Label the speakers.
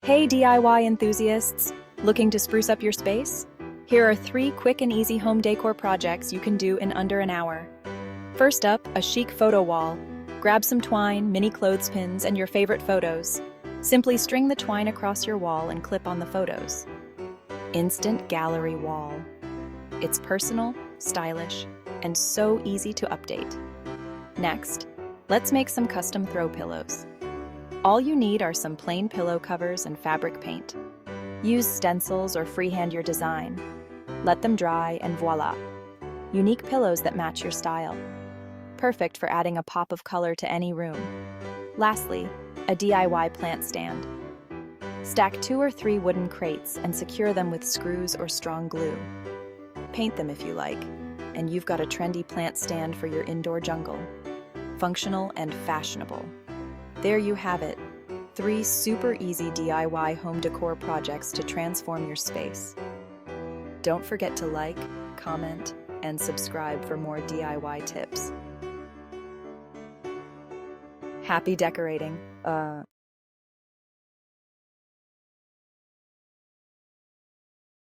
Speaker 1: Hey DIY enthusiasts! Looking to spruce up your space? Here are 3 quick and easy home decor projects you can do in under an hour. First up, a chic photo wall. Grab some twine, mini clothespins, and your favorite photos. Simply string the twine across your wall and clip on the photos. Instant gallery wall. It's personal, stylish, and so easy to update. Next, let's make some custom throw pillows. All you need are some plain pillow covers and fabric paint. Use stencils or freehand your design. Let them dry and voila! Unique pillows that match your style. Perfect for adding a pop of color to any room. Lastly, a DIY plant stand. Stack 2 or 3 wooden crates and secure them with screws or strong glue. Paint them if you like, and you've got a trendy plant stand for your indoor jungle. Functional and fashionable. There you have it, 3 super easy DIY home decor projects to transform your space. Don't forget to like, comment, and subscribe for more DIY tips. Happy decorating!